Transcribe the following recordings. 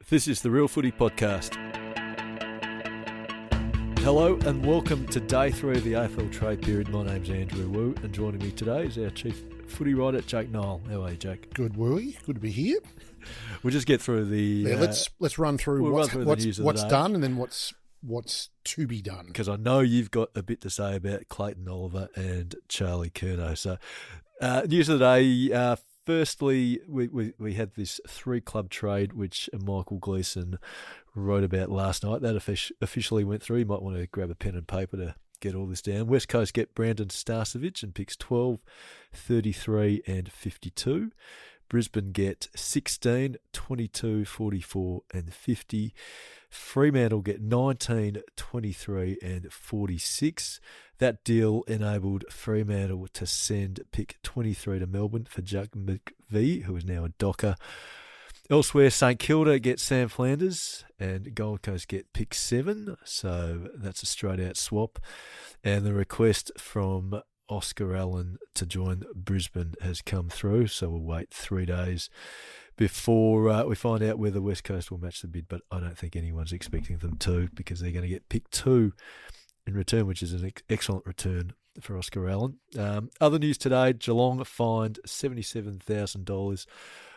This is the Real Footy Podcast. Hello and welcome to day 3 of the AFL trade period. My name's Andrew Wu and joining me today is our chief footy writer, Jake Niall. How are you, Jake? Good, Wooey. Good to be here. We'll just get through the... Yeah, let's run through what's done and then what's to be done. Because I know you've got a bit to say about Clayton Oliver and Charlie Curnow. So, news of the day... Firstly, we had this 3-club trade which Michael Gleeson wrote about last night. That officially went through. You might want to grab a pen and paper to get all this down. West Coast get Brandon Starcevich and picks 12, 33 and 52. Brisbane get 16, 22, 44 and 50. Fremantle get 19, 23 and 46. That deal enabled Fremantle to send pick 23 to Melbourne for Jack McVie, who is now a Docker. Elsewhere, St Kilda get Sam Flanders and Gold Coast get pick 7, so that's a straight-out swap. And the request from Oscar Allen to join Brisbane has come through, so we'll wait 3 days before we find out whether West Coast will match the bid, but I don't think anyone's expecting them to, because they're going to get pick 2 in return, which is an excellent return for Oscar Allen. Other news today, Geelong fined $77,000,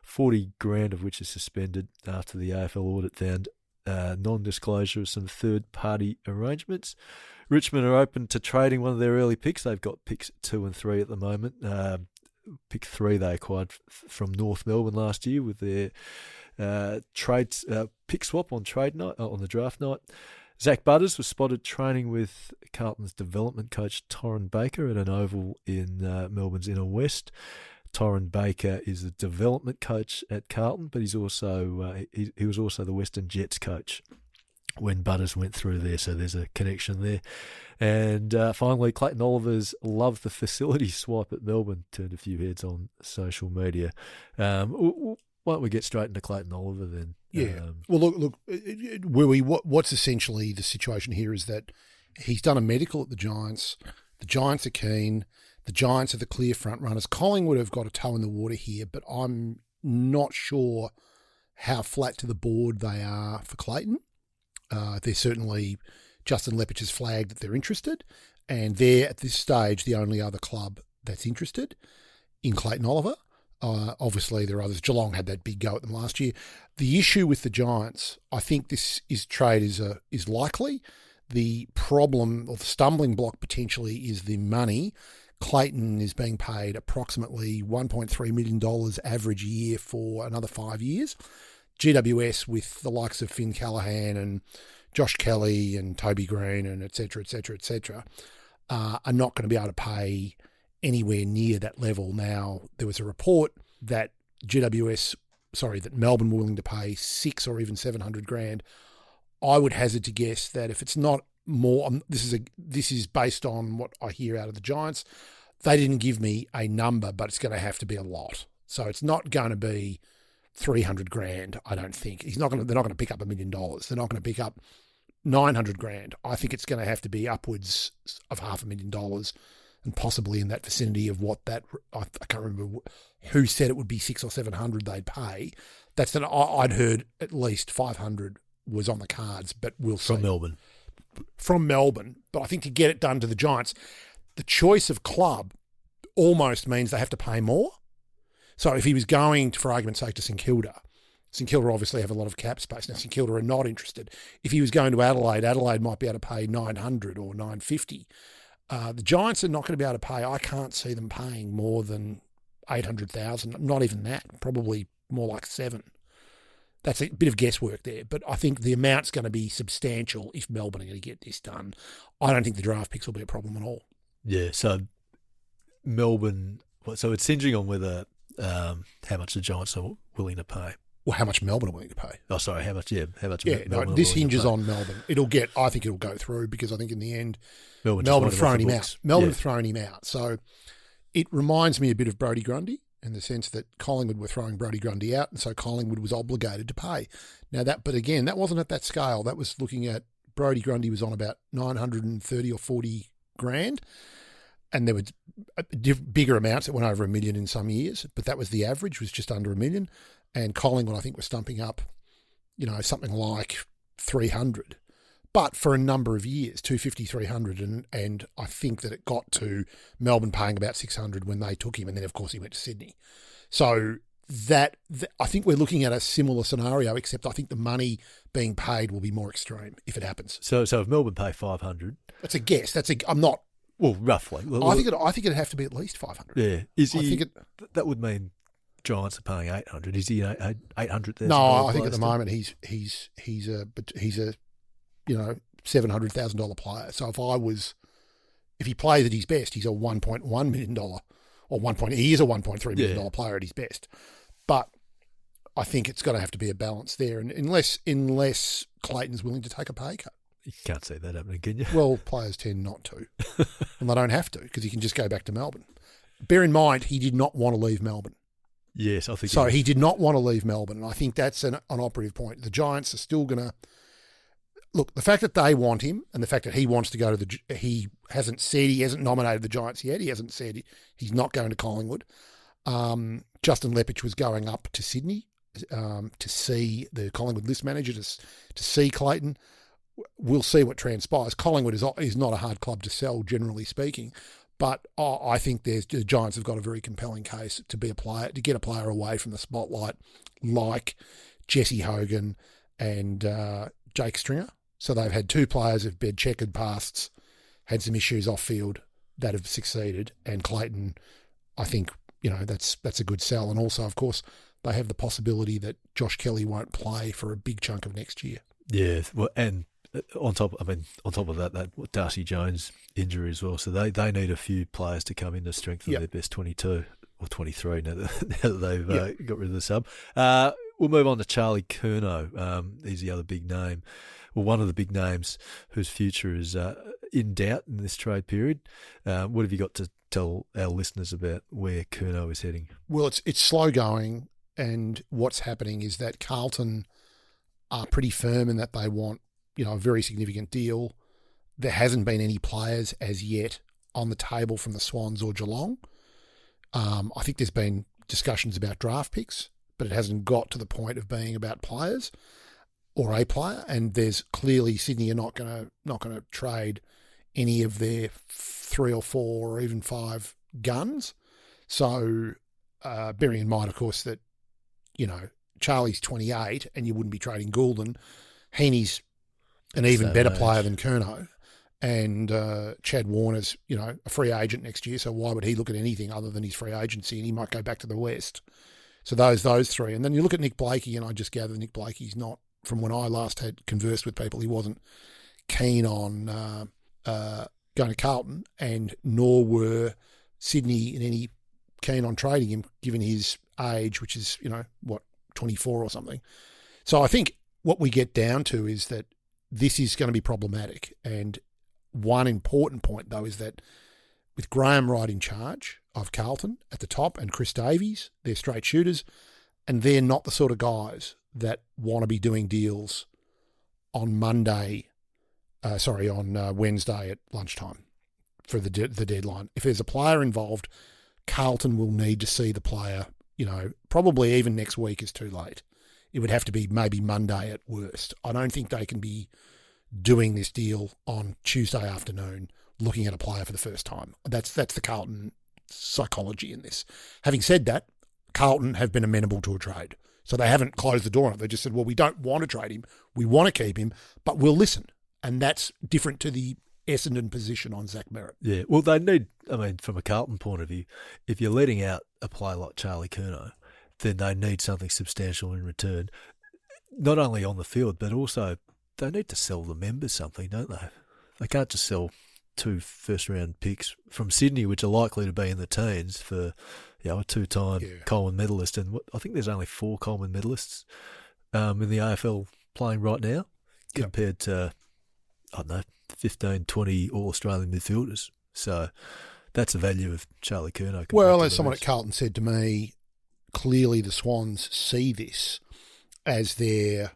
40 grand of which is suspended after the AFL audit found non-disclosure of some third-party arrangements. Richmond are open to trading one of their early picks. They've got picks 2 and 3 at the moment. Pick 3 they acquired from North Melbourne last year with their pick swap on trade night on the draft night. Zach Butters was spotted training with Carlton's development coach Torrin Baker at an oval in Melbourne's Inner West. Torrin Baker is the development coach at Carlton, but he's also he was also the Western Jets coach when Butters went through there, so there's a connection there. And finally, Clayton Oliver's love the facility swipe at Melbourne turned a few heads on social media. Why don't we get straight into Clayton Oliver then? Yeah. Well, look, Willie, what's essentially the situation here is that he's done a medical at the Giants. The Giants are keen. The Giants are the clear front runners. Collingwood have got a toe in the water here, but I'm not sure how flat to the board they are for Clayton. They're certainly, Justin Lepich has flagged that they're interested, and they're at this stage the only other club that's interested in Clayton Oliver. Obviously, there are others. Geelong had that big go at them last year. The issue with the Giants, I think this trade is likely. The problem or the stumbling block potentially is the money. Clayton is being paid approximately $1.3 million average a year for another 5 years. GWS with the likes of Finn Callaghan and Josh Kelly and Toby Green and et cetera, are not going to be able to pay anywhere near that level. Now, there was a report that that Melbourne were willing to pay 6 or even 700 grand. I would hazard to guess that if it's not more, this is based on what I hear out of the Giants. They didn't give me a number, but it's going to have to be a lot. So it's not going to be 300 grand, I don't think. They're not going to pick up $1 million. They're not going to pick up 900 grand. I think it's going to have to be upwards of $500,000 and possibly in that vicinity of what that, I can't remember who said it would be 600 or 700 they'd pay. I'd heard at least 500 was on the cards, but we'll see. From Melbourne. But I think to get it done to the Giants, the choice of club almost means they have to pay more. So if he was going, for argument's sake, to St Kilda obviously have a lot of cap space. Now, St Kilda are not interested. If he was going to Adelaide might be able to pay 900 or 950. The Giants are not going to be able to pay. I can't see them paying more than 800,000. Not even that. Probably more like 7. That's a bit of guesswork there. But I think the amount's going to be substantial if Melbourne are going to get this done. I don't think the draft picks will be a problem at all. Yeah, so Melbourne... So it's hinging on whether... how much the Giants are willing to pay. Well, how much Melbourne are willing to pay. Oh, sorry, how much Melbourne this hinges on Melbourne. I think it'll go through because I think in the end, Melbourne have thrown him out. Melbourne have thrown him out. So it reminds me a bit of Brodie Grundy in the sense that Collingwood were throwing Brodie Grundy out, and so Collingwood was obligated to pay. But again, that wasn't at that scale. That was looking at Brodie Grundy was on about 930 or 40 grand. And there were bigger amounts that went over $1 million in some years, but that was the average, was just under $1 million. And Collingwood, I think, was stumping up something like 300. But for a number of years, 250, 300, and I think that it got to Melbourne paying about 600 when they took him, and then of course he went to Sydney. So that I think we're looking at a similar scenario, except I think the money being paid will be more extreme if it happens. So if Melbourne pay 500, that's a guess. I'm not. Well, roughly. I think it'd have to be at least 500. Yeah, that would mean Giants are paying 800. Is he 800,000? No, I think at the moment he's a $700,000 player. So if he plays at his best, he's a $1.1 million or he is a $1.3 million player at his best. But I think it's going to have to be a balance there, and unless Clayton's willing to take a pay cut. You can't see that happening, can you? Well, players tend not to, and they don't have to because he can just go back to Melbourne. Bear in mind, he did not want to leave Melbourne. Yes, I think so. He did not want to leave Melbourne, and I think that's an operative point. The Giants are still going to look. The fact that they want him, and the fact that he wants to go to he hasn't nominated the Giants yet. He hasn't said he's not going to Collingwood. Justin Lepich was going up to Sydney to see the Collingwood list manager to see Clayton. We'll see what transpires. Collingwood is not a hard club to sell, generally speaking, but I think the Giants have got a very compelling case to get a player away from the spotlight, like Jesse Hogan and Jake Stringer. So they've had two players who've been checkered pasts, had some issues off field that have succeeded, and Clayton, I think that's a good sell. And also, of course, they have the possibility that Josh Kelly won't play for a big chunk of next year. Yeah, well, and on top of that Darcy Jones injury as well. So they need a few players to come in to strengthen their best 22 or 23 now that they've got rid of the sub. We'll move on to Charlie Curnow. He's the other big name, one of the big names whose future is in doubt in this trade period. What have you got to tell our listeners about where Curnow is heading? Well, it's slow going, and what's happening is that Carlton are pretty firm in that they want a very significant deal. There hasn't been any players as yet on the table from the Swans or Geelong. I think there's been discussions about draft picks, but it hasn't got to the point of being about players or a player. And there's clearly Sydney are not going to trade any of their 3 or 4 or even 5 guns. So bearing in mind, of course, that Charlie's 28 and you wouldn't be trading Goulden. Heaney's an even better player than Curnow. And Chad Warner's, a free agent next year, so why would he look at anything other than his free agency? And he might go back to the West. So those three. And then you look at Nick Blakey, and I just gather Nick Blakey's not, from when I last had conversed with people, he wasn't keen on going to Carlton, and nor were Sydney in any keen on trading him, given his age, which is, 24 or something. So I think what we get down to is that this is going to be problematic. And one important point, though, is that with Graham Wright in charge of Carlton at the top and Chris Davies, they're straight shooters, and they're not the sort of guys that want to be doing deals on Wednesday at lunchtime for the deadline. If there's a player involved, Carlton will need to see the player, probably even next week is too late. It would have to be maybe Monday at worst. I don't think they can be doing this deal on Tuesday afternoon, looking at a player for the first time. That's the Carlton psychology in this. Having said that, Carlton have been amenable to a trade. So they haven't closed the door on it. They just said, well, we don't want to trade him. We want to keep him, but we'll listen. And that's different to the Essendon position on Zach Merrett. Yeah, well, they need, from a Carlton point of view, if you're letting out a player like Charlie Curnow, then they need something substantial in return, not only on the field, but also they need to sell the members something, don't they? They can't just sell 2 first-round picks from Sydney, which are likely to be in the teens for a 2-time Coleman medalist. And I think there's only 4 Coleman medalists in the AFL playing right now compared to, 15, 20 All-Australian midfielders. So that's the value of Charlie Curnow. Well, as someone at Carlton said to me, clearly the Swans see this as their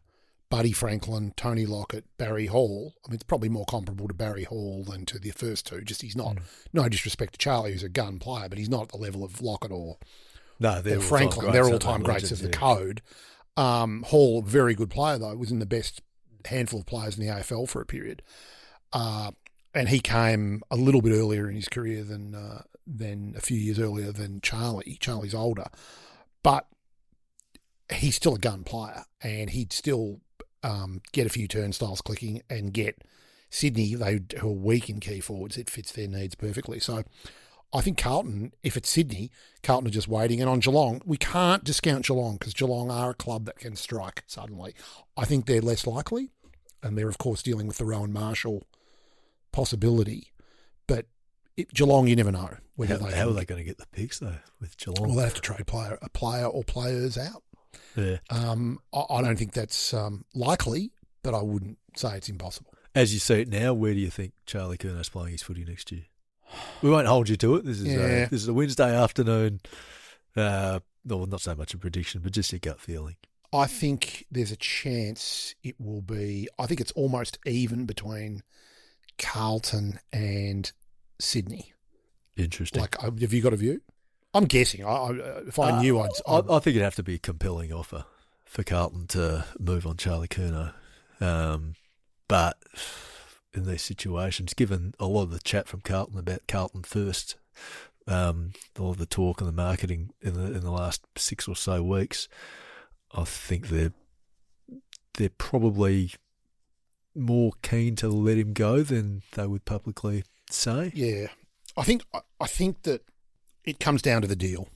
Buddy Franklin, Tony Lockett, Barry Hall. It's probably more comparable to Barry Hall than to the first two. Just he's not, no disrespect to Charlie, who's a gun player, but he's not at the level of Lockett or Franklin. They're all-time greats of the code. Hall, very good player though, was in the best handful of players in the AFL for a period. And he came a little bit earlier in his career than a few years earlier than Charlie. Charlie's older, but he's still a gun player, and he'd still get a few turnstiles clicking and get Sydney, who are weak in key forwards. It fits their needs perfectly. So I think Carlton, if it's Sydney, Carlton are just waiting. And on Geelong, we can't discount Geelong because Geelong are a club that can strike suddenly. I think they're less likely, and they're, of course, dealing with the Rowan Marshall possibility. But Geelong, you never know. How are they going to get the picks, though, with Geelong? Well, they have to trade a player or players out. Yeah. I don't think that's likely, but I wouldn't say it's impossible. As you see it now, where do you think Charlie Curnow's playing his footy next year? We won't hold you to it. This is a Wednesday afternoon. Well, not so much a prediction, but just your gut feeling. I think there's a chance it will be. I think it's almost even between Carlton and Sydney. Interesting. Like, have you got a view? I'm guessing. If I knew, I'd. I think it'd have to be a compelling offer for Carlton to move on Charlie Curnow. But in these situations, given a lot of the chat from Carlton about Carlton first, all of the talk and the marketing in the last 6 or so weeks, I think they're probably more keen to let him go than they would publicly say. Yeah, I think that it comes down to the deal.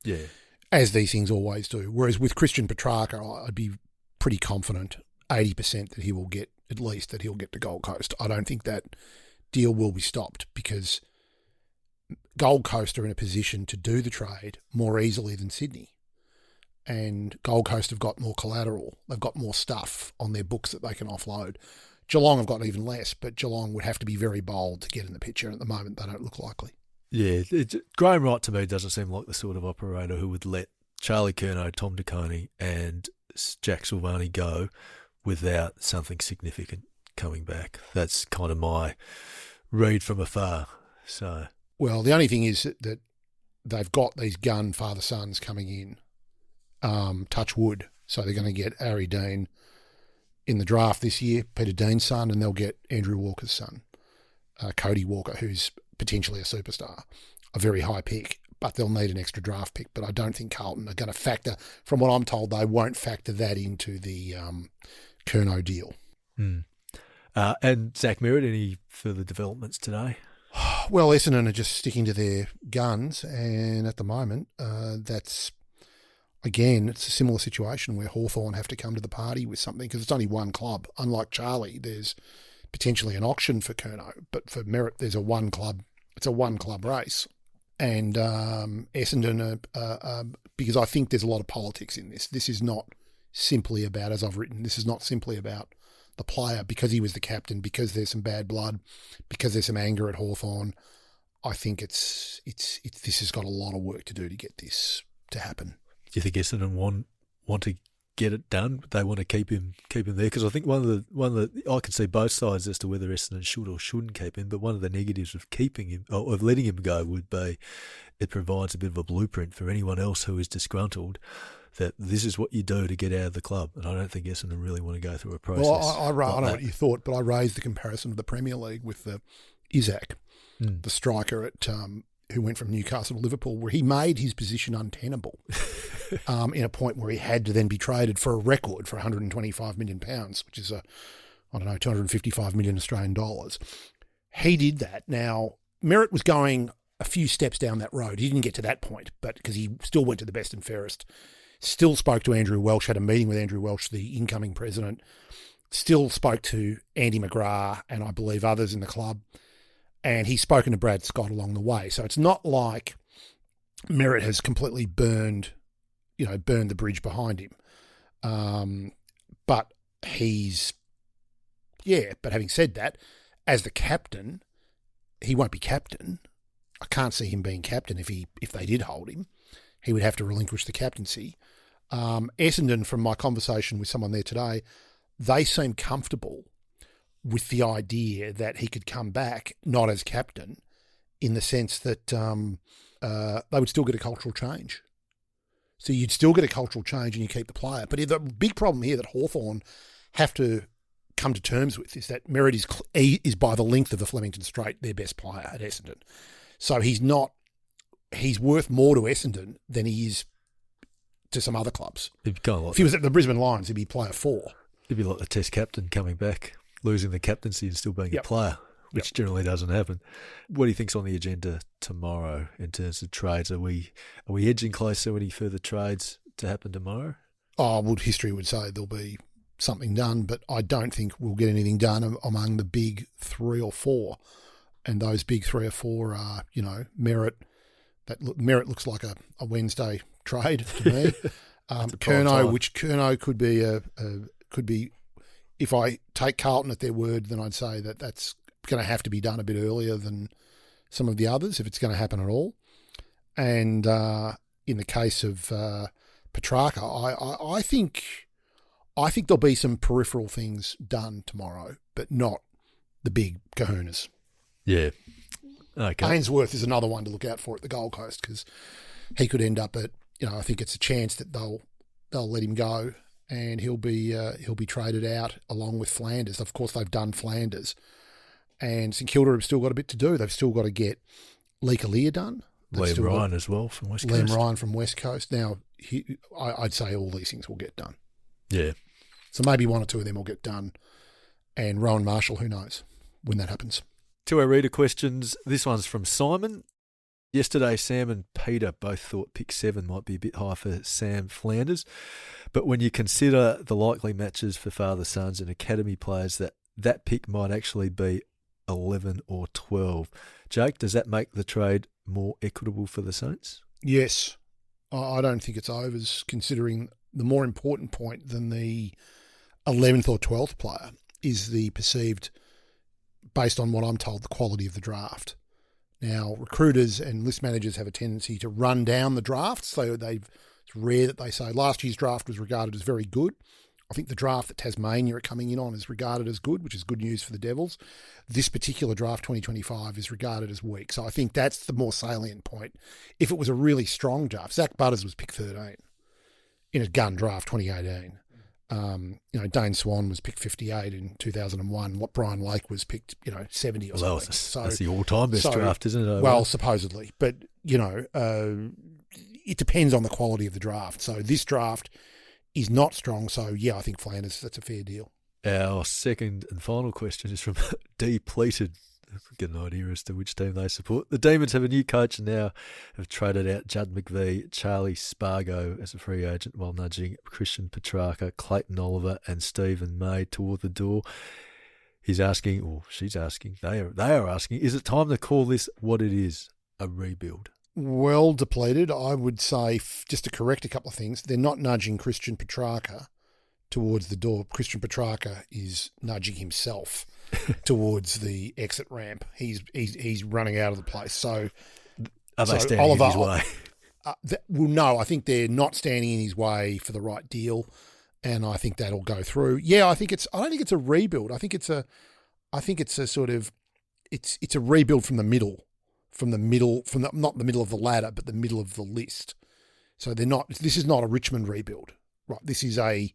Yeah, as these things always do. Whereas with Christian Petracca, I'd be pretty confident, 80% that he'll get to Gold Coast. I don't think that deal will be stopped because Gold Coast are in a position to do the trade more easily than Sydney. And Gold Coast have got more collateral. They've got more stuff on their books that they can offload. Geelong have got even less, but Geelong would have to be very bold to get in the picture. And at the moment, they don't look likely. Yeah, Graham Wright to me doesn't seem like the sort of operator who would let Charlie Curnow, Tom DeConey and Jack Silvani go without something significant coming back. That's kind of my read from afar. So, well, the only thing is that they've got these gun father-sons coming in, touch wood. So they're going to get Harry Dean in the draft this year, Peter Dean's son, and they'll get Andrew Walker's son, Cody Walker, who's potentially a superstar, a very high pick, but they'll need an extra draft pick. But I don't think Carlton are going to factor, from what I'm told, they won't factor that into the Curnow deal. And Zach Merrett, any further developments today? Well, Essendon are just sticking to their guns, and at the moment, it's a similar situation where Hawthorn have to come to the party with something because it's only one club. Unlike Charlie, there's potentially an auction for Curnow, but for Merrett, there's it's a one-club race. And Essendon, because I think there's a lot of politics in this. This is not simply about, as I've written, this is not simply about the player because he was the captain, because there's some bad blood, because there's some anger at Hawthorn. I think this has got a lot of work to do to get this to happen. Do you think Essendon want to get it done? They want to keep him there because I think one of the I can see both sides as to whether Essendon should or shouldn't keep him. But one of the negatives of keeping him or of letting him go would be it provides a bit of a blueprint for anyone else who is disgruntled that this is what you do to get out of the club. And I don't think Essendon really want to go through a process. Well, I don't know what you thought, but I raised the comparison of the Premier League with the Isaac, the striker at who went from Newcastle to Liverpool, where he made his position untenable in a point where he had to then be traded for a record for £125 million, which is 255 million Australian dollars. He did that. Now, Merrett was going a few steps down that road. He didn't get to that point, but because he still went to the best and fairest, still spoke to Andrew Welsh, had a meeting with Andrew Welsh, the incoming president, still spoke to Andy McGrath and I believe others in the club. And he's spoken to Brad Scott along the way. So it's not like Merrett has completely burned the bridge behind him. But having said that, as the captain, he won't be captain. I can't see him being captain if they did hold him. He would have to relinquish the captaincy. Essendon, from my conversation with someone there today, they seem comfortable with the idea that he could come back, not as captain, in the sense that they would still get a cultural change. So you'd still get a cultural change and you keep the player. But the big problem here that Hawthorn have to come to terms with is that Merrett is by the length of the Flemington Straight their best player at Essendon. So he's worth more to Essendon than he is to some other clubs. If he was at the Brisbane Lions, he'd be player 4. He'd be like the Test captain coming back, losing the captaincy and still being a player, which generally doesn't happen. What do you think's on the agenda tomorrow in terms of trades? Are we edging close to any further trades to happen tomorrow? Oh, well, history would say there'll be something done, but I don't think we'll get anything done among the big 3 or 4. And those big 3 or 4 are, Merrett. Merrett looks like a Wednesday trade to me. Curnow could be. If I take Carlton at their word, then I'd say that's going to have to be done a bit earlier than some of the others if it's going to happen at all. And in the case of Petracca, I think there'll be some peripheral things done tomorrow, but not the big kahunas. Yeah. Okay. Ainsworth is another one to look out for at the Gold Coast because he could end up at, I think it's a chance that they'll let him go and he'll be traded out along with Flanders. Of course, they've done Flanders, and St Kilda have still got a bit to do. They've still got to get Lear done. Liam Ryan as well from West Coast. Liam Ryan from West Coast. Now, I'd say all these things will get done. Yeah. So maybe 1 or 2 of them will get done, and Rowan Marshall, who knows when that happens. To our reader questions, this one's from Simon. Yesterday, Sam and Peter both thought pick 7 might be a bit high for Sam Flanders, but when you consider the likely matches for father-sons and academy players, that pick might actually be 11 or 12. Jake, does that make the trade more equitable for the Saints? Yes. I don't think it's overs, considering the more important point than the 11th or 12th player is the perceived, based on what I'm told, the quality of the draft. Now, recruiters and list managers have a tendency to run down the draft. So it's rare that they say last year's draft was regarded as very good. I think the draft that Tasmania are coming in on is regarded as good, which is good news for the Devils. This particular draft, 2025, is regarded as weak. So I think that's the more salient point. If it was a really strong draft, Zach Butters was pick 13 in a gun draft 2018. Dane Swan was picked 58 in 2001. Brian Lake was picked, 70 or something. So that's the all-time best draft, isn't it? Well, supposedly. But, it depends on the quality of the draft. So this draft is not strong. So, yeah, I think Flanders, that's a fair deal. Our second and final question is from Depleted. Get an idea as to which team they support. The Demons have a new coach and now have traded out Judd McVie, Charlie Spargo as a free agent while nudging Christian Petracca, Clayton Oliver and Stephen May toward the door. He's asking, or she's asking, they are asking, is it time to call this what it is, a rebuild? Well, Depleted, I would say, just to correct a couple of things, they're not nudging Christian Petracca towards the door. Christian Petracca is nudging himself towards the exit ramp. He's running out of the place. So are they standing in his way? No, I think they're not standing in his way for the right deal, and I think that'll go through. Yeah, I don't think it's a rebuild. I think it's a sort of it's a rebuild from the middle, not the middle of the ladder, but the middle of the list. So this is not a Richmond rebuild, right? This is a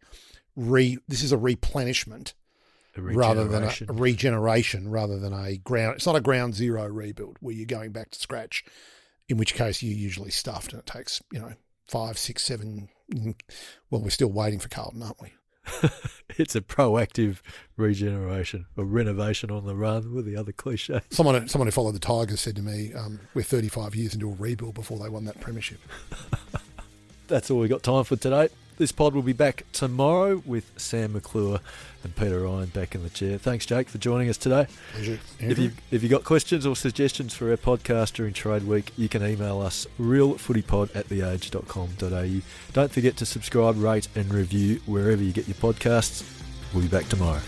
replenishment. Rather than a regeneration, rather than a ground. It's not a ground zero rebuild where you're going back to scratch, in which case you're usually stuffed and it takes, 5, 6, 7. Well, we're still waiting for Carlton, aren't we? It's a proactive regeneration or renovation on the run with the other cliche. Someone who followed the Tigers said to me, we're 35 years into a rebuild before they won that premiership. That's all we got time for today. This pod will be back tomorrow with Sam McClure and Peter Ryan back in the chair. Thanks, Jake, for joining us today. Pleasure. If you've got questions or suggestions for our podcast during trade week, you can email us realfootypod@theage.com.au. Don't forget to subscribe, rate and review wherever you get your podcasts. We'll be back tomorrow.